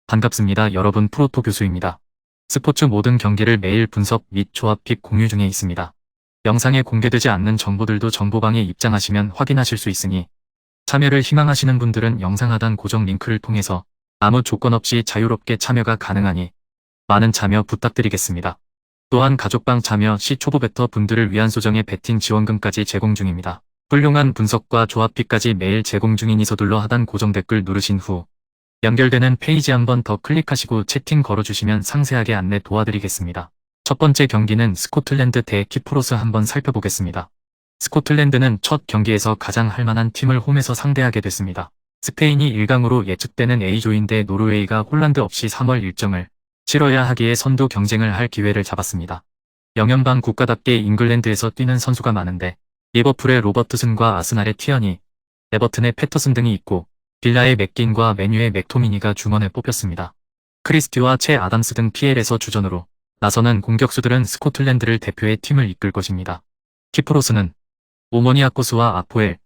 반갑습니다. 여러분, 프로토 교수입니다. 스포츠 모든 경기를 매일 분석 및 조합픽 공유 중에 있습니다. 영상에 공개되지 않는 정보들도 정보방에 입장하시면 확인하실 수 있으니 참여를 희망하시는 분들은 영상 하단 고정 링크를 통해서 아무 조건 없이 자유롭게 참여가 가능하니 많은 참여 부탁드리겠습니다. 또한 가족방 참여 시 초보 베터 분들을 위한 소정의 베팅 지원금까지 제공 중입니다. 훌륭한 분석과 조합픽까지 매일 제공 중이니 서둘러 하단 고정 댓글 누르신 후 연결되는 페이지 한번 더 클릭하시고 채팅 걸어주시면 상세하게 안내 도와드리겠습니다. 첫 번째 경기는 스코틀랜드 대 키프로스 한번 살펴보겠습니다. 스코틀랜드는 첫 경기에서 가장 할만한 팀을 홈에서 상대하게 됐습니다. 스페인이 1강으로 예측되는 A조인데 노르웨이가 홀란드 없이 3월 일정을 치러야 하기에 선두 경쟁을 할 기회를 잡았습니다. 영연방 국가답게 잉글랜드에서 뛰는 선수가 많은데 리버풀의 로버트슨과 아스날의 티어니, 에버튼의 패터슨 등이 있고 빌라의 맥긴과 맨유의 맥토미니가 중원에 뽑혔습니다. 크리스티와 채 아담스 등 PL에서 주전으로 나서는 공격수들은 스코틀랜드를 대표해 팀을 이끌 것입니다. 키프로스는 오모니아코스와 아포엘,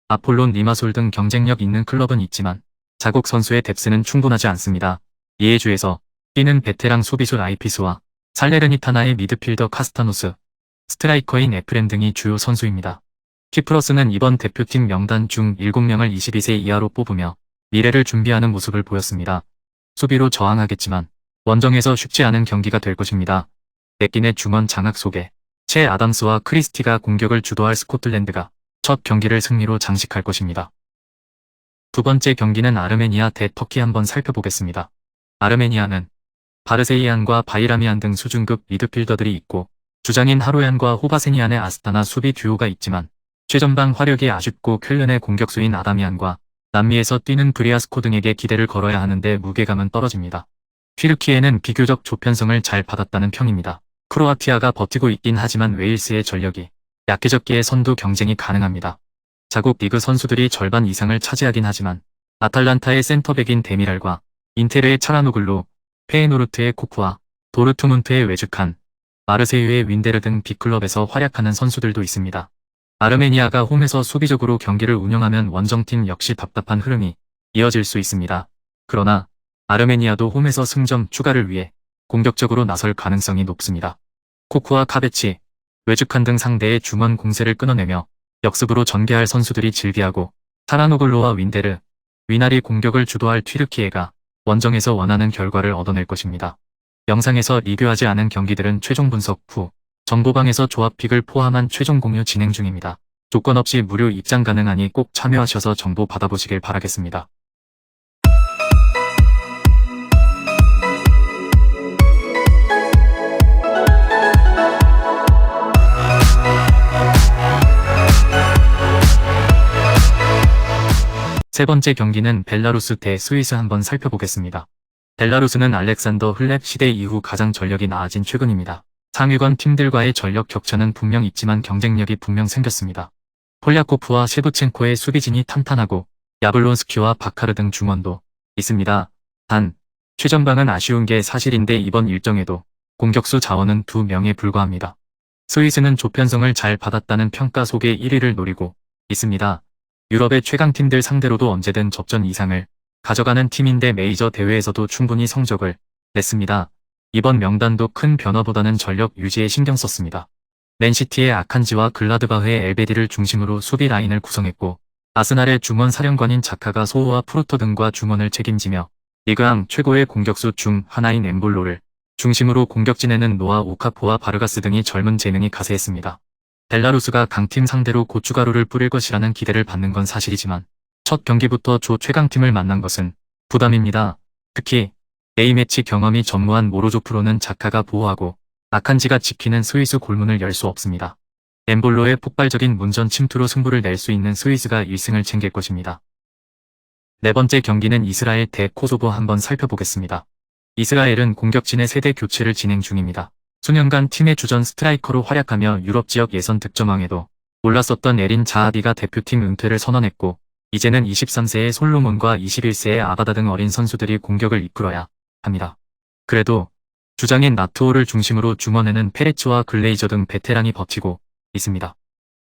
아폴론 리마솔 등 경쟁력 있는 클럽은 있지만 자국 선수의 뎁스는 충분하지 않습니다. 이에 주에서 뛰는 베테랑 수비수 라이피스와 살레르니타나의 미드필더 카스타노스, 스트라이커인 에프렘 등이 주요 선수입니다. 키프로스는 이번 대표팀 명단 중 7명을 22세 이하로 뽑으며 미래를 준비하는 모습을 보였습니다. 수비로 저항하겠지만 원정에서 쉽지 않은 경기가 될 것입니다. 맥긴의 중원 장악 속에 채 아담스와 크리스티가 공격을 주도할 스코틀랜드가 첫 경기를 승리로 장식할 것입니다. 두 번째 경기는 아르메니아 대 터키 한번 살펴보겠습니다. 아르메니아는 바르세이안과 바이라미안 등 수준급 미드필더들이 있고 주장인 하로얀과 호바세니안의 아스타나 수비 듀오가 있지만 최전방 화력이 아쉽고 쾰른의 공격수인 아다미안과 남미에서 뛰는 브리아스코 등에게 기대를 걸어야 하는데 무게감은 떨어집니다. 튀르키예는 비교적 조편성을 잘 받았다는 평입니다. 크로아티아가 버티고 있긴 하지만 웨일스의 전력이 약해졌기에 선두 경쟁이 가능합니다. 자국 리그 선수들이 절반 이상을 차지하긴 하지만 아탈란타의 센터백인 데미랄과 인테르의 차라노글루, 페에노르트의 코쿠아, 도르트문트의 외즈칸, 마르세유의 윈데르 등 B클럽에서 활약하는 선수들도 있습니다. 아르메니아가 홈에서 수비적으로 경기를 운영하면 원정팀 역시 답답한 흐름이 이어질 수 있습니다. 그러나 아르메니아도 홈에서 승점 추가를 위해 공격적으로 나설 가능성이 높습니다. 코쿠아 카베치, 외즈칸 등 상대의 중원 공세를 끊어내며 역습으로 전개할 선수들이 즐비하고 타라노글로와 윈데르, 위날이 공격을 주도할 튀르키예가 원정에서 원하는 결과를 얻어낼 것입니다. 영상에서 리뷰하지 않은 경기들은 최종 분석 후 정보방에서 조합픽을 포함한 최종 공유 진행 중입니다. 조건 없이 무료 입장 가능하니 꼭 참여하셔서 정보 받아보시길 바라겠습니다. 세 번째 경기는 벨라루스 대 스위스 한번 살펴보겠습니다. 벨라루스는 알렉산더 흘렙 시대 이후 가장 전력이 나아진 최근입니다. 상위권 팀들과의 전력 격차는 분명 있지만 경쟁력이 분명 생겼습니다. 폴야코프와 셰브첸코의 수비진이 탄탄하고 야블론스키와 바카르 등 중원도 있습니다. 단, 최전방은 아쉬운 게 사실인데 이번 일정에도 공격수 자원은 2명에 불과합니다. 스위스는 조편성을 잘 받았다는 평가 속에 1위를 노리고 있습니다. 유럽의 최강팀들 상대로도 언제든 접전 이상을 가져가는 팀인데 메이저 대회에서도 충분히 성적을 냈습니다. 이번 명단도 큰 변화보다는 전력 유지에 신경 썼습니다. 맨시티의 아칸지와 글라드바흐의 엘베디를 중심으로 수비 라인을 구성했고 아스날의 중원 사령관인 자카가 소호와 프루토 등과 중원을 책임지며 리그앙 최고의 공격수 중 하나인 엠볼로를 중심으로 공격진에는 노아 오카포와 바르가스 등이 젊은 재능이 가세했습니다. 벨라루스가 강팀 상대로 고춧가루를 뿌릴 것이라는 기대를 받는 건 사실이지만 첫 경기부터 조 최강팀을 만난 것은 부담입니다. 특히 A매치 경험이 전무한 모로조 프로는 자카가 보호하고 아칸지가 지키는 스위스 골문을 열 수 없습니다. 엠볼로의 폭발적인 문전 침투로 승부를 낼 수 있는 스위스가 1승을 챙길 것입니다. 네 번째 경기는 이스라엘 대 코소보 한번 살펴보겠습니다. 이스라엘은 공격진의 세대 교체를 진행 중입니다. 수년간 팀의 주전 스트라이커로 활약하며 유럽 지역 예선 득점왕에도 올랐었던 에린 자하디가 대표팀 은퇴를 선언했고 이제는 23세의 솔로몬과 21세의 아바다 등 어린 선수들이 공격을 이끌어야 합니다. 그래도 주장인 나투오를 중심으로 중원에는 페레츠와 글레이저 등 베테랑이 버티고 있습니다.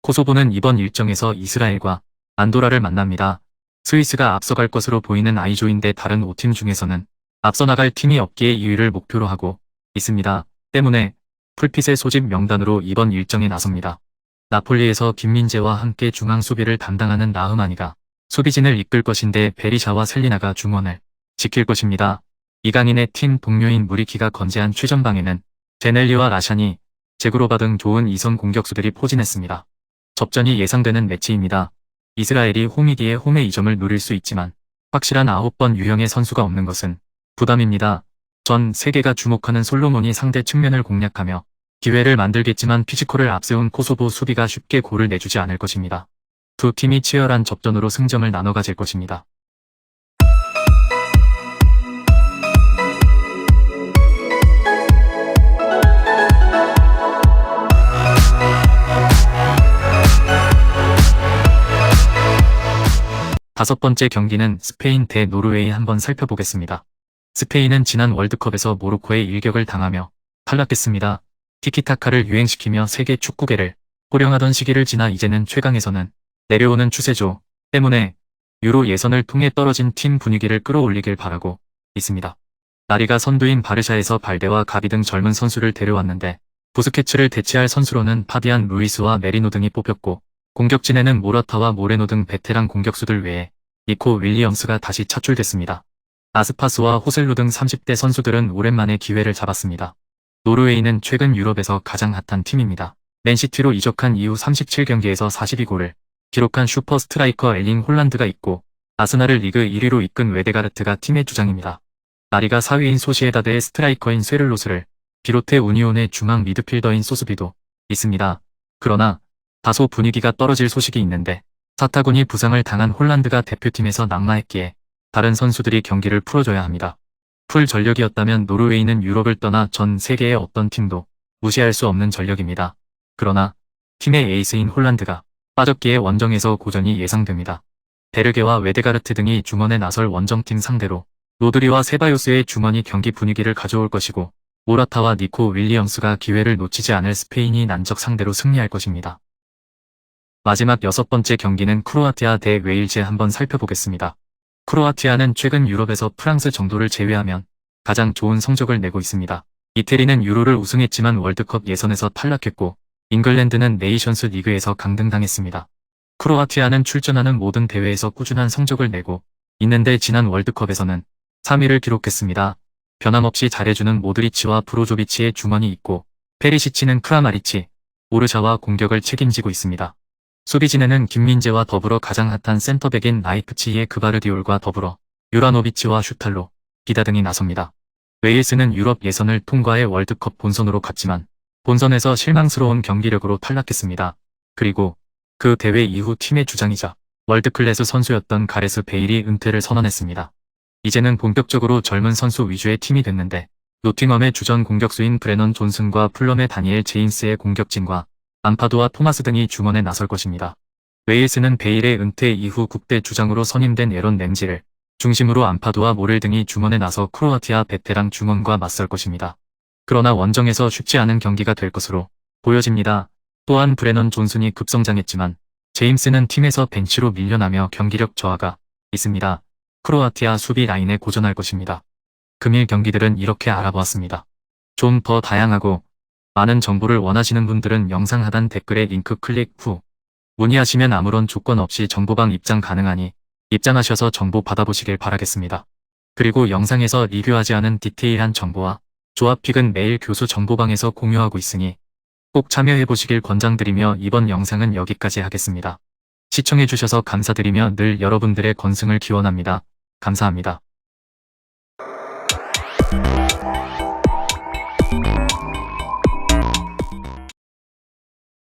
코소보는 이번 일정에서 이스라엘과 안도라를 만납니다. 스위스가 앞서갈 것으로 보이는 I조인데 다른 5팀 중에서는 앞서 나갈 팀이 없기에 2위를 목표로 하고 있습니다. 때문에 풀핏의 소집 명단으로 이번 일정에 나섭니다. 나폴리에서 김민재와 함께 중앙 수비를 담당하는 나흐마니가 수비진을 이끌 것인데 베리샤와 셀리나가 중원을 지킬 것입니다. 이강인의 팀 동료인 무리키가 건재한 최전방에는 제넬리와 라샤니, 제그로바 등 좋은 이선 공격수들이 포진했습니다. 접전이 예상되는 매치입니다. 이스라엘이 홈이기에 홈의 2점을 노릴 수 있지만 확실한 9번 유형의 선수가 없는 것은 부담입니다. 전 세계가 주목하는 솔로몬이 상대 측면을 공략하며 기회를 만들겠지만 피지컬을 앞세운 코소보 수비가 쉽게 골을 내주지 않을 것입니다. 두 팀이 치열한 접전으로 승점을 나눠 가질 것입니다. 다섯 번째 경기는 스페인 대 노르웨이 한번 살펴보겠습니다. 스페인은 지난 월드컵에서 모로코에 일격을 당하며 탈락했습니다. 티키타카를 유행시키며 세계 축구계를 호령하던 시기를 지나 이제는 최강에서는 내려오는 추세죠. 때문에 유로 예선을 통해 떨어진 팀 분위기를 끌어올리길 바라고 있습니다. 나리가 선두인 바르샤에서 발데와 가비 등 젊은 선수를 데려왔는데 부스케츠를 대체할 선수로는 파비안 루이스와 메리노 등이 뽑혔고 공격진에는 모라타와 모레노 등 베테랑 공격수들 외에 니코 윌리엄스가 다시 차출됐습니다. 아스파스와 호셀루 등 30대 선수들은 오랜만에 기회를 잡았습니다. 노르웨이는 최근 유럽에서 가장 핫한 팀입니다. 맨시티로 이적한 이후 37경기에서 42골을 기록한 슈퍼 스트라이커 엘링 홀란드가 있고 아스날을 리그 1위로 이끈 웨데가르트가 팀의 주장입니다. 나리가 4위인 소시에다드의 스트라이커인 쇠를로스를 비롯해 우니온의 중앙 미드필더인 소스비도 있습니다. 그러나 다소 분위기가 떨어질 소식이 있는데 사타구니 부상을 당한 홀란드가 대표팀에서 낙마했기에 다른 선수들이 경기를 풀어줘야 합니다. 풀 전력이었다면 노르웨이는 유럽을 떠나 전 세계의 어떤 팀도 무시할 수 없는 전력입니다. 그러나 팀의 에이스인 홀란드가 빠졌기에 원정에서 고전이 예상됩니다. 베르게와 웨데가르트 등이 중원에 나설 원정팀 상대로 로드리와 세바요스의 중원이 경기 분위기를 가져올 것이고 모라타와 니코 윌리엄스가 기회를 놓치지 않을 스페인이 난적 상대로 승리할 것입니다. 마지막 6번째 경기는 크로아티아 대 웨일즈 한번 살펴보겠습니다. 크로아티아는 최근 유럽에서 프랑스 정도를 제외하면 가장 좋은 성적을 내고 있습니다. 이태리는 유로를 우승했지만 월드컵 예선에서 탈락했고 잉글랜드는 네이션스 리그에서 강등당했습니다. 크로아티아는 출전하는 모든 대회에서 꾸준한 성적을 내고 있는데 지난 월드컵에서는 3위를 기록했습니다. 변함없이 잘해주는 모드리치와 브로조비치의 중원이 있고 페리시치는 크라마리치, 오르샤와 공격을 책임지고 있습니다. 수비진에는 김민재와 더불어 가장 핫한 센터백인 라이프치히의 그바르디올과 더불어 유라노비치와 슈탈로, 기다 등이 나섭니다. 웨일스는 유럽 예선을 통과해 월드컵 본선으로 갔지만 본선에서 실망스러운 경기력으로 탈락했습니다. 그리고 그 대회 이후 팀의 주장이자 월드클래스 선수였던 가레스 베일이 은퇴를 선언했습니다. 이제는 본격적으로 젊은 선수 위주의 팀이 됐는데 노팅엄의 주전 공격수인 브레넌 존슨과 풀럼의 다니엘 제임스의 공격진과 암파도와 토마스 등이 중원에 나설 것입니다. 웨일스는 베일의 은퇴 이후 국대 주장으로 선임된 에런 램지를 중심으로 암파도와 모렐 등이 중원에 나서 크로아티아 베테랑 중원과 맞설 것입니다. 그러나 원정에서 쉽지 않은 경기가 될 것으로 보여집니다. 또한 브레넌 존슨이 급성장했지만 제임스는 팀에서 벤치로 밀려나며 경기력 저하가 있습니다. 크로아티아 수비 라인에 고전할 것입니다. 금일 경기들은 이렇게 알아보았습니다. 좀 더 다양하고 많은 정보를 원하시는 분들은 영상 하단 댓글에 링크 클릭 후 문의하시면 아무런 조건 없이 정보방 입장 가능하니 입장하셔서 정보 받아보시길 바라겠습니다. 그리고 영상에서 리뷰하지 않은 디테일한 정보와 조합픽은 매일 교수 정보방에서 공유하고 있으니 꼭 참여해보시길 권장드리며 이번 영상은 여기까지 하겠습니다. 시청해주셔서 감사드리며 늘 여러분들의 건승을 기원합니다. 감사합니다.